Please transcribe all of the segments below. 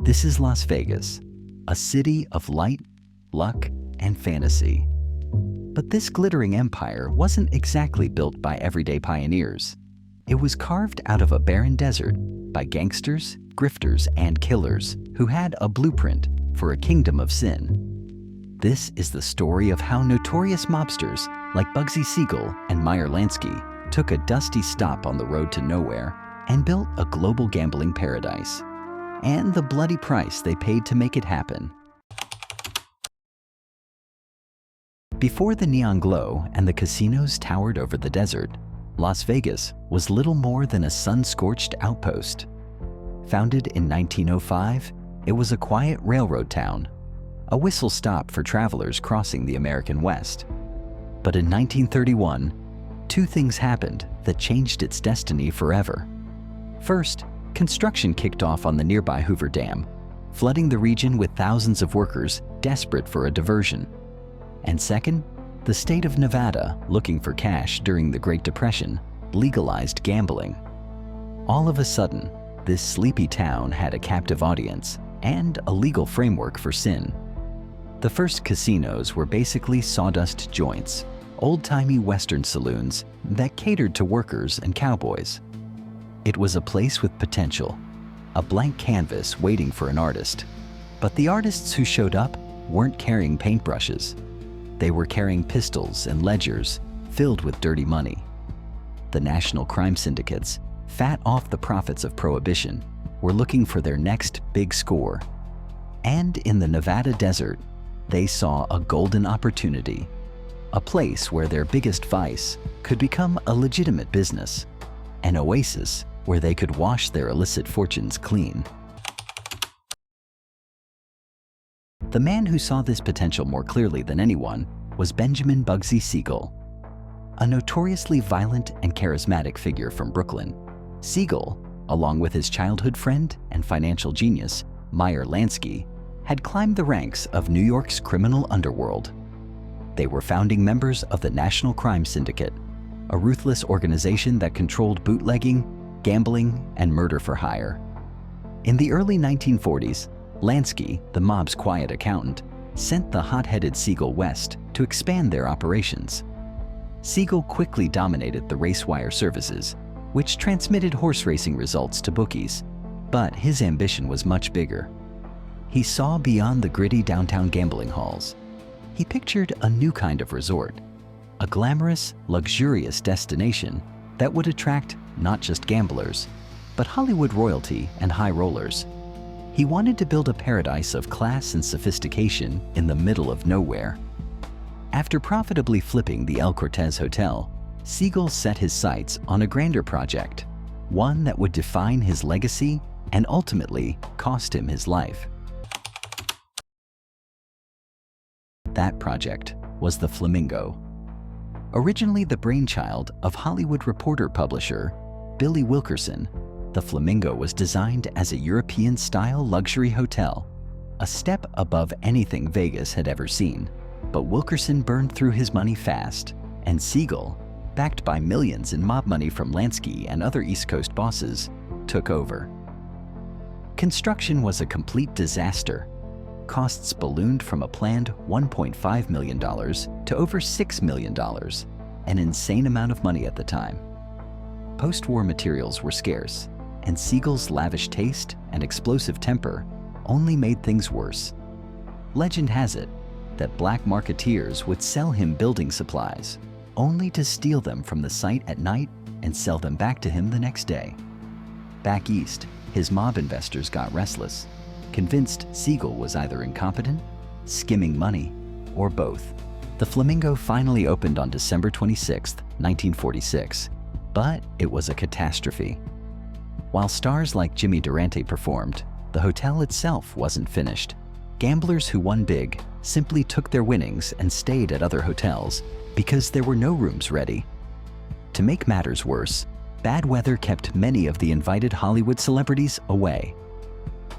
This is Las Vegas, a city of light, luck, and fantasy. But this glittering empire wasn't exactly built by everyday pioneers. It was carved out of a barren desert by gangsters, grifters, and killers who had a blueprint for a kingdom of sin. This is the story of how notorious mobsters like Bugsy Siegel and Meyer Lansky took a dusty stop on the road to nowhere and built a global gambling paradise, and the bloody price they paid to make it happen. Before the neon glow and the casinos towered over the desert, Las Vegas was little more than a sun-scorched outpost. Founded in 1905, it was a quiet railroad town, a whistle stop for travelers crossing the American West. But in 1931, two things happened that changed its destiny forever. First, construction kicked off on the nearby Hoover Dam, flooding the region with thousands of workers desperate for a diversion. And second, the state of Nevada, looking for cash during the Great Depression, legalized gambling. All of a sudden, this sleepy town had a captive audience and a legal framework for sin. The first casinos were basically sawdust joints, old-timey Western saloons that catered to workers and cowboys. It was a place with potential, a blank canvas waiting for an artist. But the artists who showed up weren't carrying paintbrushes. They were carrying pistols and ledgers filled with dirty money. The national crime syndicates, fat off the profits of prohibition, were looking for their next big score. And in the Nevada desert, they saw a golden opportunity, a place where their biggest vice could become a legitimate business, an oasis where they could wash their illicit fortunes clean. The man who saw this potential more clearly than anyone was Benjamin Bugsy Siegel. A notoriously violent and charismatic figure from Brooklyn, Siegel, along with his childhood friend and financial genius, Meyer Lansky, had climbed the ranks of New York's criminal underworld. They were founding members of the National Crime Syndicate, a ruthless organization that controlled bootlegging, gambling, and murder for hire. In the early 1940s, Lansky, the mob's quiet accountant, sent the hot-headed Siegel west to expand their operations. Siegel quickly dominated the race wire services, which transmitted horse racing results to bookies, but his ambition was much bigger. He saw beyond the gritty downtown gambling halls. He pictured a new kind of resort, a glamorous, luxurious destination that would attract not just gamblers, but Hollywood royalty and high rollers. He wanted to build a paradise of class and sophistication in the middle of nowhere. After profitably flipping the El Cortez Hotel, Siegel set his sights on a grander project, one that would define his legacy and ultimately cost him his life. That project was the Flamingo. Originally the brainchild of Hollywood Reporter-publisher Billy Wilkerson, the Flamingo was designed as a European-style luxury hotel, a step above anything Vegas had ever seen. But Wilkerson burned through his money fast, and Siegel, backed by millions in mob money from Lansky and other East Coast bosses, took over. Construction was a complete disaster. Costs ballooned from a planned $1.5 million to over $6 million, an insane amount of money at the time. Post-war materials were scarce, and Siegel's lavish taste and explosive temper only made things worse. Legend has it that black marketeers would sell him building supplies, only to steal them from the site at night and sell them back to him the next day. Back east, his mob investors got restless, convinced Siegel was either incompetent, skimming money, or both. The Flamingo finally opened on December 26, 1946, but it was a catastrophe. While stars like Jimmy Durante performed, the hotel itself wasn't finished. Gamblers who won big simply took their winnings and stayed at other hotels because there were no rooms ready. To make matters worse, bad weather kept many of the invited Hollywood celebrities away.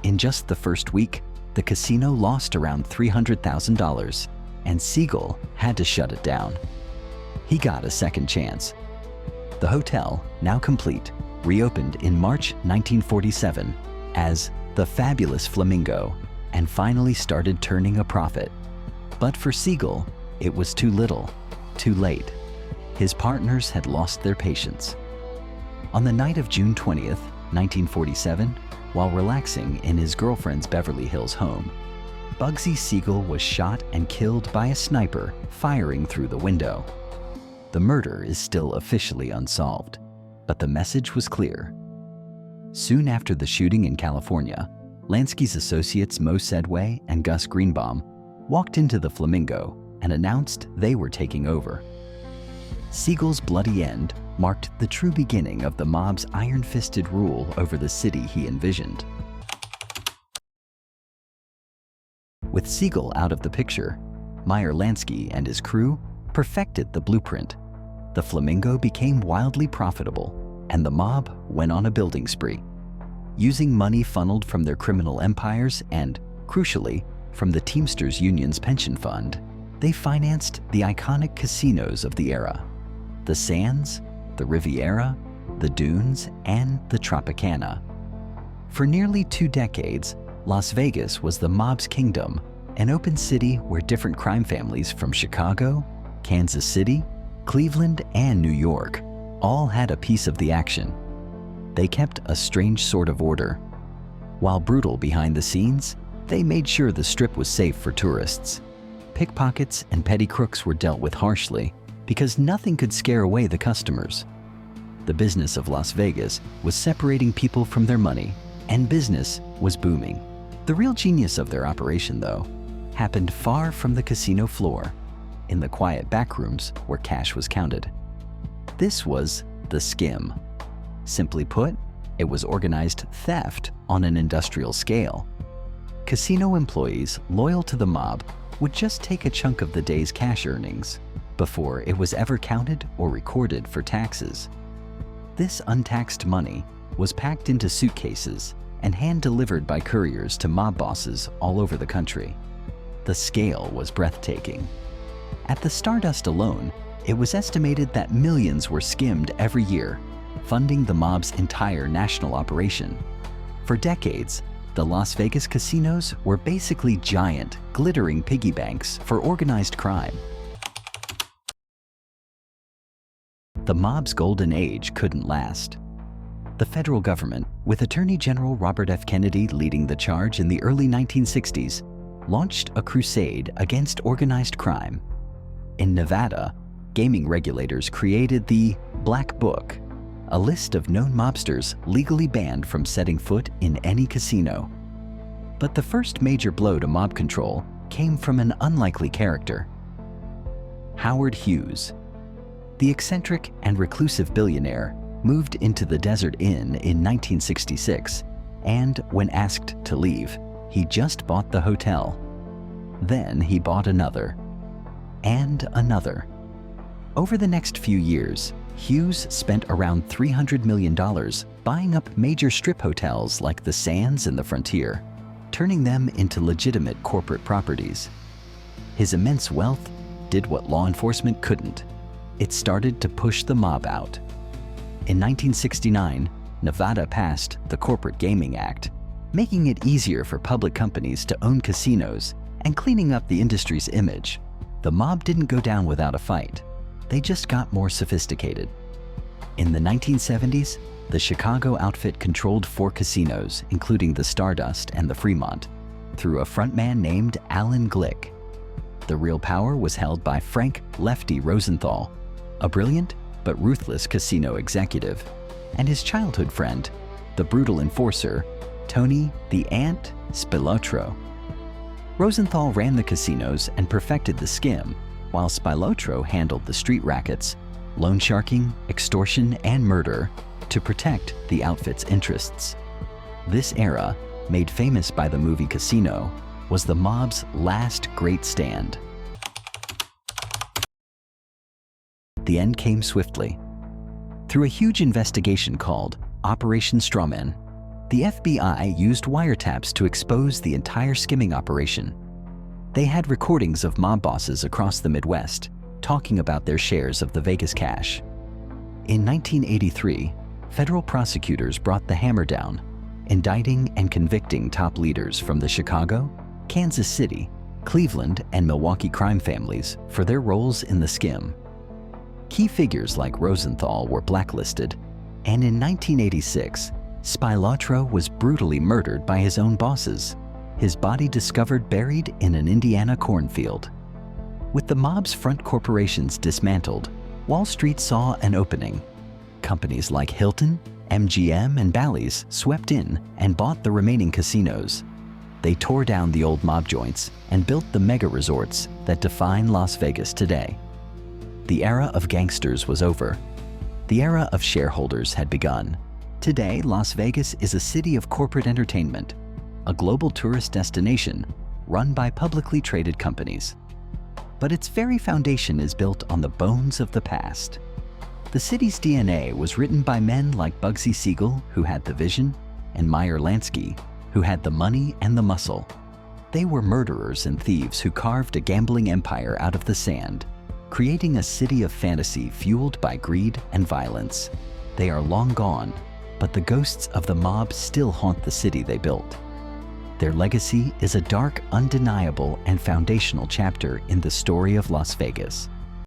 In just the first week, the casino lost around $300,000, and Siegel had to shut it down. He got a second chance. The hotel, now complete, reopened in March 1947 as the fabulous Flamingo, and finally started turning a profit. But for Siegel, it was too little, too late. His partners had lost their patience. On the night of June 20th, 1947, while relaxing in his girlfriend's Beverly Hills home, Bugsy Siegel was shot and killed by a sniper firing through the window. The murder is still officially unsolved, but the message was clear. Soon after the shooting in California, Lansky's associates Mo Sedway and Gus Greenbaum walked into the Flamingo and announced they were taking over. Siegel's bloody end marked the true beginning of the mob's iron-fisted rule over the city he envisioned. With Siegel out of the picture, Meyer Lansky and his crew perfected the blueprint. The Flamingo became wildly profitable, and the mob went on a building spree. Using money funneled from their criminal empires and, crucially, from the Teamsters Union's pension fund, they financed the iconic casinos of the era: the Sands, the Riviera, the Dunes, and the Tropicana. For nearly 2 decades, Las Vegas was the mob's kingdom, an open city where different crime families from Chicago, Kansas City, Cleveland, and New York all had a piece of the action. They kept a strange sort of order. While brutal behind the scenes, they made sure the Strip was safe for tourists. Pickpockets and petty crooks were dealt with harshly because nothing could scare away the customers. The business of Las Vegas was separating people from their money, and business was booming. The real genius of their operation, though, happened far from the casino floor, in the quiet backrooms where cash was counted. This was the skim. Simply put, it was organized theft on an industrial scale. Casino employees loyal to the mob would just take a chunk of the day's cash earnings before it was ever counted or recorded for taxes. This untaxed money was packed into suitcases and hand-delivered by couriers to mob bosses all over the country. The scale was breathtaking. At the Stardust alone, it was estimated that millions were skimmed every year, funding the mob's entire national operation. For decades, the Las Vegas casinos were basically giant, glittering piggy banks for organized crime. The mob's golden age couldn't last. The federal government, with Attorney General Robert F. Kennedy leading the charge in the early 1960s, launched a crusade against organized crime. In Nevada, gaming regulators created the Black Book, a list of known mobsters legally banned from setting foot in any casino. But the first major blow to mob control came from an unlikely character: Howard Hughes. The eccentric and reclusive billionaire moved into the Desert Inn in 1966, and when asked to leave, he just bought the hotel. Then he bought another, and another. Over the next few years, Hughes spent around $300 million buying up major strip hotels like the Sands and the Frontier, turning them into legitimate corporate properties. His immense wealth did what law enforcement couldn't. It started to push the mob out. In 1969, Nevada passed the Corporate Gaming Act, making it easier for public companies to own casinos and cleaning up the industry's image. The mob didn't go down without a fight. They just got more sophisticated. In the 1970s, the Chicago outfit controlled 4 casinos, including the Stardust and the Fremont, through a frontman named Alan Glick. The real power was held by Frank "Lefty" Rosenthal, a brilliant but ruthless casino executive, and his childhood friend, the brutal enforcer, Tony "the Ant" Spilotro. Rosenthal ran the casinos and perfected the skim, while Spilotro handled the street rackets, loan sharking, extortion, and murder to protect the outfit's interests. This era, made famous by the movie Casino, was the mob's last great stand. The end came swiftly. Through a huge investigation called Operation Strawman, the FBI used wiretaps to expose the entire skimming operation. They had recordings of mob bosses across the Midwest talking about their shares of the Vegas cash. In 1983, federal prosecutors brought the hammer down. indicting and convicting top leaders from the Chicago, Kansas City, Cleveland, and Milwaukee crime families for their roles in the skim. Key figures like Rosenthal were blacklisted, and in 1986, Spilotro was brutally murdered by his own bosses, his body discovered buried in an Indiana cornfield. With the mob's front corporations dismantled, Wall Street saw an opening. Companies like Hilton, MGM, and Bally's swept in and bought the remaining casinos. They tore down the old mob joints and built the mega resorts that define Las Vegas today. The era of gangsters was over. The era of shareholders had begun. Today, Las Vegas is a city of corporate entertainment, a global tourist destination run by publicly traded companies. But its very foundation is built on the bones of the past. The city's DNA was written by men like Bugsy Siegel, who had the vision, and Meyer Lansky, who had the money and the muscle. They were murderers and thieves who carved a gambling empire out of the sand, creating a city of fantasy fueled by greed and violence. They are long gone, but the ghosts of the mob still haunt the city they built. Their legacy is a dark, undeniable, and foundational chapter in the story of Las Vegas.